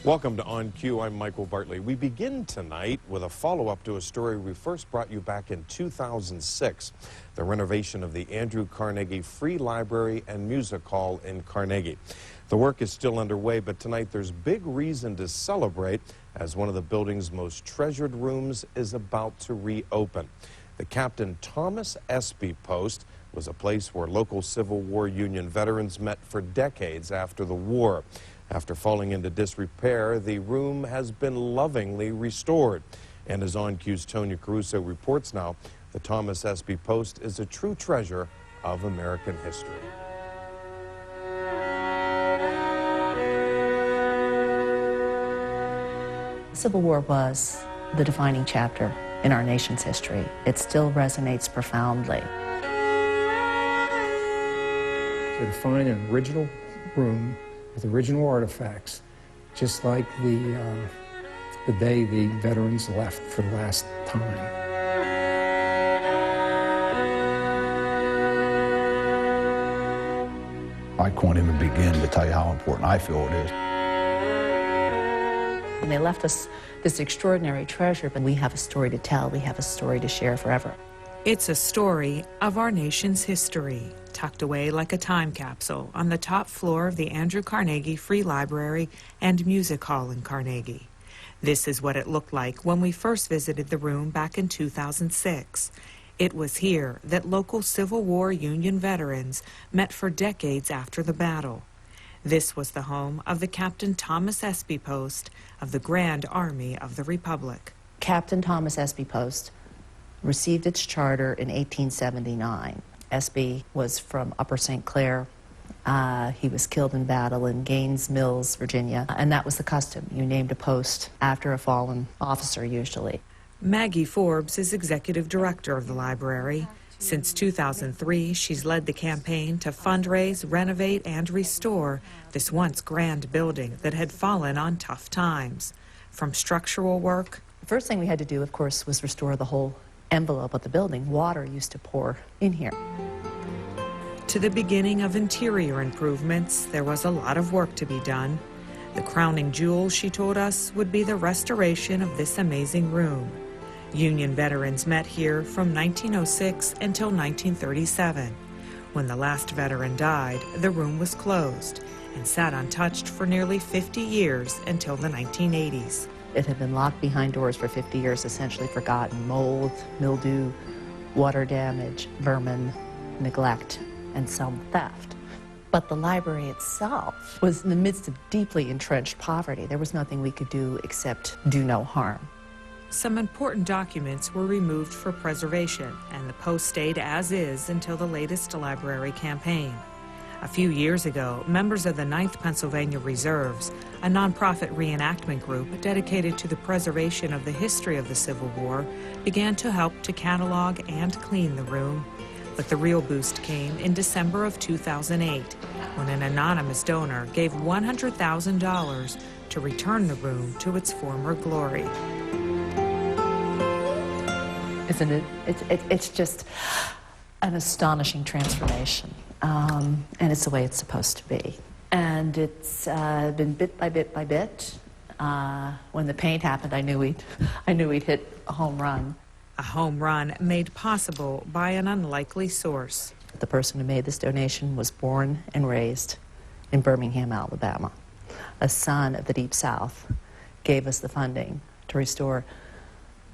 Welcome to On Q. I'm Michael Bartley. We begin tonight with a follow-up to a story we first brought you back in 2006, the renovation of the Andrew Carnegie Free Library and Music Hall in Carnegie. The work is still underway, but tonight there's big reason to celebrate as one of the building's most treasured rooms is about to reopen. The Captain Thomas Espy Post was a place where local Civil War Union veterans met for decades after the war. After falling into disrepair, the room has been lovingly restored. And as On Q's Tonia Caruso reports now, the Thomas Espy Post is a true treasure of American history. The Civil War was the defining chapter in our nation's history. It still resonates profoundly. To find an original room with original artifacts, just like the day the veterans left for the last time. I can't even begin to tell you how important I feel it is. And they left us this extraordinary treasure, but we have a story to tell. We have a story to share forever. It's a story of our nation's history, tucked away like a time capsule on the top floor of the Andrew Carnegie Free Library and Music Hall in Carnegie. This is what it looked like when we first visited the room back in 2006. It was here that local Civil War Union veterans met for decades after the battle. This was the home of the Captain Thomas Espy Post of the Grand Army of the Republic. Captain Thomas Espy Post received its charter in 1879. Espy was from Upper St. Clair. He was killed in battle in Gaines Mills, Virginia, and that was the custom. You named a post after a fallen officer, usually. Maggie Forbes is executive director of the library. Since 2003, she's led the campaign to fundraise, renovate, and restore this once grand building that had fallen on tough times. From structural work, The first thing we had to do, of course, was restore the whole envelope of the building. Water used to pour in here. to the beginning of interior improvements, there was a lot of work to be done. The crowning jewel, she told us, would be the restoration of this amazing room. Union veterans met here from 1906 until 1937. When the last veteran died, the room was closed and sat untouched for nearly 50 years until the 1980s. It had been locked behind doors for 50 years, essentially forgotten. Mold, mildew, water damage, vermin, neglect, and some theft. But the library itself was in the midst of deeply entrenched poverty. There was nothing we could do except do no harm. Some important documents were removed for preservation, and the post stayed as is until the latest library campaign. A few years ago, members of the 9th Pennsylvania Reserves, a nonprofit reenactment group dedicated to the preservation of the history of the Civil War, began to help to catalog and clean the room. But the real boost came in December of 2008, when an anonymous donor gave $100,000 to return the room to its former glory. Isn't it? It's just an astonishing transformation. And it's the way it's supposed to be. And it's been bit by bit by bit. When the paint happened, I knew we'd hit a home run. A home run made possible by an unlikely source. The person who made this donation was born and raised in Birmingham, Alabama. A son of the Deep South gave us the funding to restore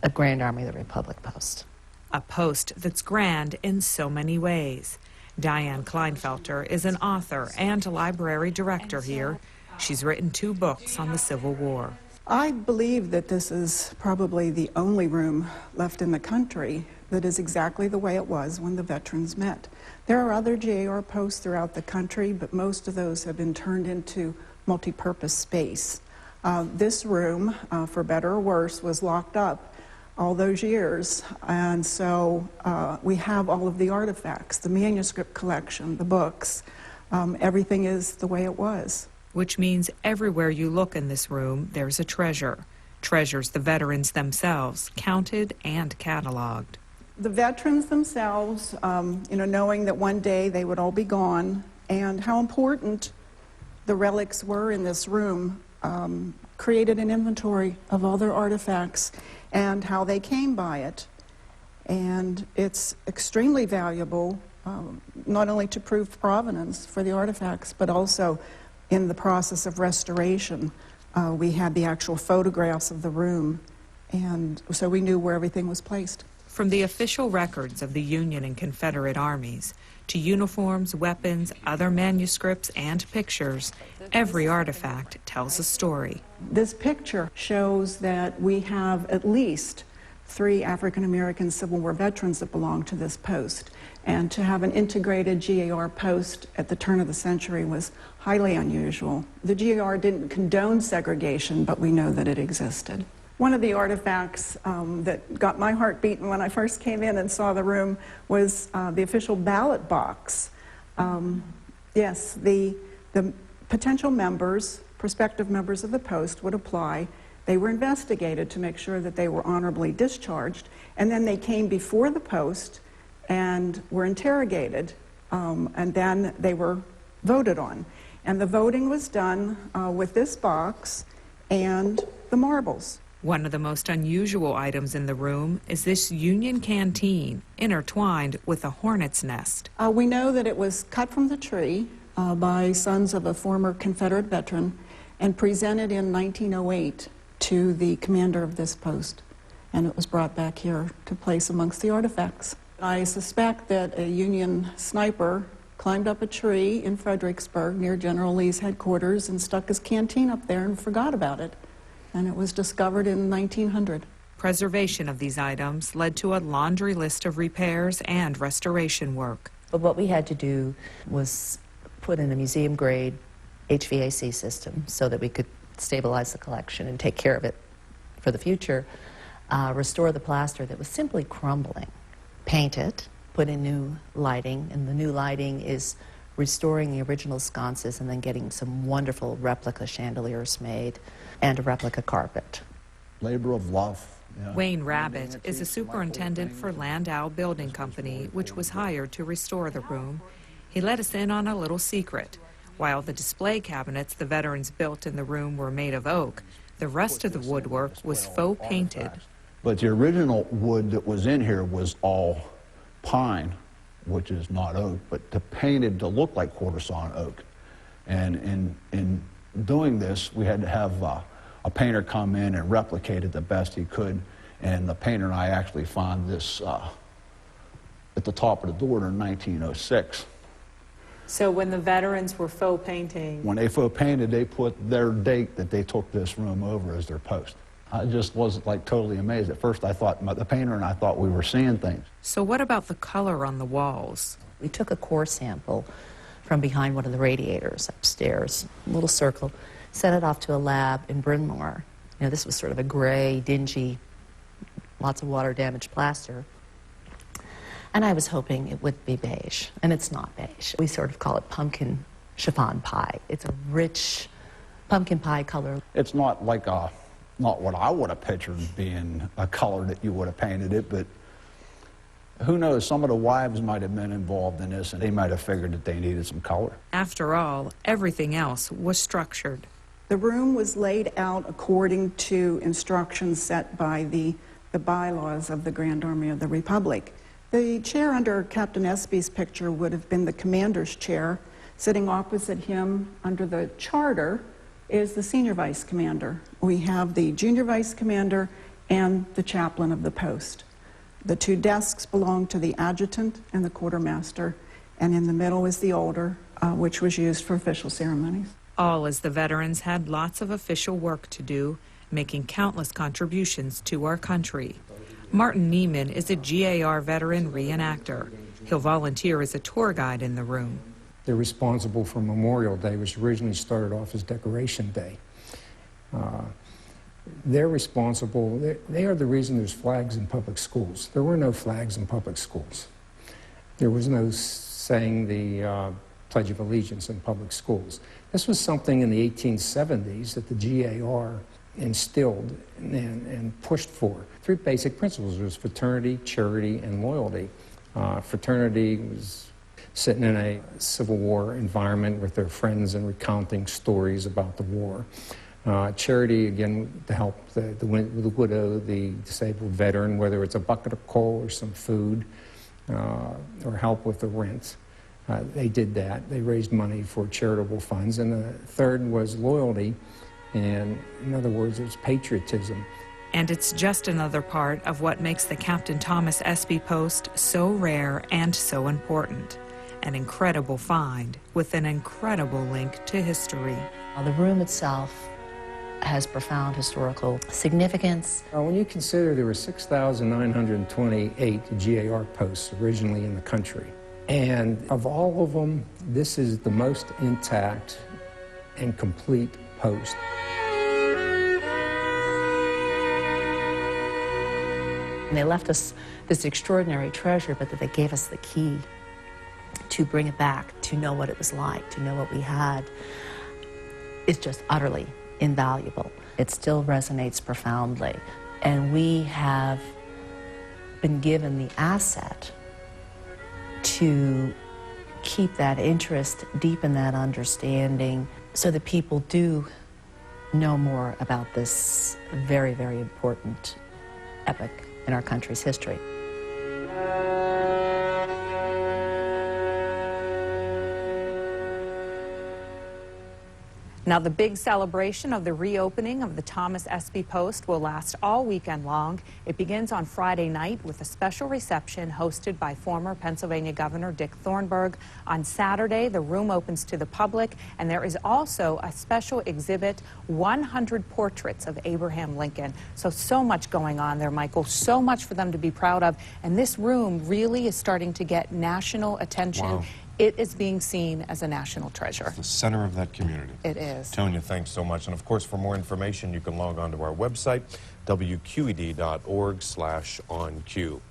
a Grand Army of the Republic post. A post that's grand in so many ways. Diane Klinefelter is an author and a library director here. She's written 2 books on the Civil War. I believe that this is probably the only room left in the country that is exactly the way it was when the veterans met. There are other GAR posts throughout the country, but most of those have been turned into multi-purpose space. This room, for better or worse, was locked up all those years, and so we have all of the artifacts, the manuscript collection, the books. Everything is the way it was. Which means everywhere you look in this room, there's a treasure. Treasures the veterans themselves counted and cataloged. The veterans themselves, knowing that one day they would all be gone, and how important the relics were in this room, created an inventory of all their artifacts and how they came by it. And it's extremely valuable, not only to prove provenance for the artifacts, but also in the process of restoration. We had the actual photographs of the room, and so we knew where everything was placed. From the official records of the Union and Confederate armies to uniforms, weapons, other manuscripts, and pictures, every artifact tells a story. This picture shows that we have at least 3 African-American Civil War veterans that belong to this post. And to have an integrated GAR post at the turn of the century was highly unusual. The GAR didn't condone segregation, but we know that it existed. One of the artifacts that got my heart beating when I first came in and saw the room was the official ballot box. Yes, the potential members, prospective members of the post would apply. They were investigated to make sure that they were honorably discharged, and then they came before the post and were interrogated, and then they were voted on. And the voting was done with this box and the marbles. One of the most unusual items in the room is this Union canteen intertwined with a hornet's nest. We know that it was cut from the tree by sons of a former Confederate veteran and presented in 1908 to the commander of this post, and it was brought back here to place amongst the artifacts. I suspect that a Union sniper climbed up a tree in Fredericksburg near General Lee's headquarters and stuck his canteen up there and forgot about it. And it was discovered in 1900. Preservation of these items led to a laundry list of repairs and restoration work. But what we had to do was put in a museum-grade HVAC system so that we could stabilize the collection and take care of it for the future, restore the plaster that was simply crumbling, paint it, put in new lighting, and the new lighting is restoring the original sconces and then getting some wonderful replica chandeliers made and a replica carpet. Labor of love. Yeah. Wayne Rabbit is a superintendent for LANDAU Building Company, which was hired to restore the room. He let us in on a little secret. While the display cabinets the veterans built in the room were made of oak, the rest of the woodwork was faux painted. But the original wood that was in here was all pine, which is not oak, but painted to look like quarter-sawn oak. And in doing this, we had to have a painter come in and replicate it the best he could. And the painter and I actually found this at the top of the door in 1906. So when the veterans were faux painting... When they faux painted, they put their date that they took this room over as their post. I just was like totally amazed. At first I thought, the painter and I thought we were seeing things. So what about the color on the walls? We took a core sample from behind one of the radiators upstairs, a little circle, sent it off to a lab in Bryn Mawr. You know, this was sort of a gray, dingy, lots of water-damaged plaster. And I was hoping it would be beige, and it's not beige. We sort of call it pumpkin chiffon pie. It's a rich pumpkin pie color. It's not like not what I would have pictured being a color that you would have painted it, but who knows, some of the wives might have been involved in this and they might have figured that they needed some color. After all, everything else was structured. The room was laid out according to instructions set by the bylaws of the Grand Army of the Republic. The chair under Captain Espy's picture would have been the commander's chair. Sitting opposite him under the charter is the senior vice commander. We have the junior vice commander and the chaplain of the post. The 2 desks belong to the adjutant and the quartermaster, and in the middle is the altar, which was used for official ceremonies. All as the veterans had lots of official work to do, making countless contributions to our country. Martin Neaman is a GAR veteran reenactor. He'll volunteer as a tour guide in the room. They're responsible for Memorial Day, which originally started off as Decoration Day. They're responsible, they are the reason there's flags in public schools. There were no flags in public schools. There was no saying the Pledge of Allegiance in public schools. This was something in the 1870s that the GAR instilled and pushed for. 3 basic principles. There was fraternity, charity, and loyalty. Fraternity was sitting in a Civil War environment with their friends and recounting stories about the war. Charity, again, to help the widow, the disabled veteran, whether it's a bucket of coal or some food, or help with the rent. They did that. They raised money for charitable funds. And the third was loyalty, and in other words, it was patriotism. And it's just another part of what makes the Captain Thomas Espy Post so rare and so important. An incredible find with an incredible link to history. The room itself has profound historical significance. When you consider there were 6,928 GAR posts originally in the country, and of all of them, this is the most intact and complete post. And they left us this extraordinary treasure, but that they gave us the key to bring it back, to know what it was like, to know what we had. It's just utterly invaluable. It still resonates profoundly. And we have been given the asset to keep that interest, deepen that understanding, so that people do know more about this very, very important epoch in our country's history. Now, the big celebration of the reopening of the Thomas Espy Post will last all weekend long. It begins on Friday night with a special reception hosted by former Pennsylvania Governor Dick Thornburgh. On Saturday, the room opens to the public, and there is also a special exhibit, 100 portraits of Abraham Lincoln. So much going on there, Michael, so much for them to be proud of. And this room really is starting to get national attention. Wow. It is being seen as a national treasure. It's the center of that community. It is. Tonia, thanks so much. And of course, for more information, you can log on to our website, wqed.org/onq.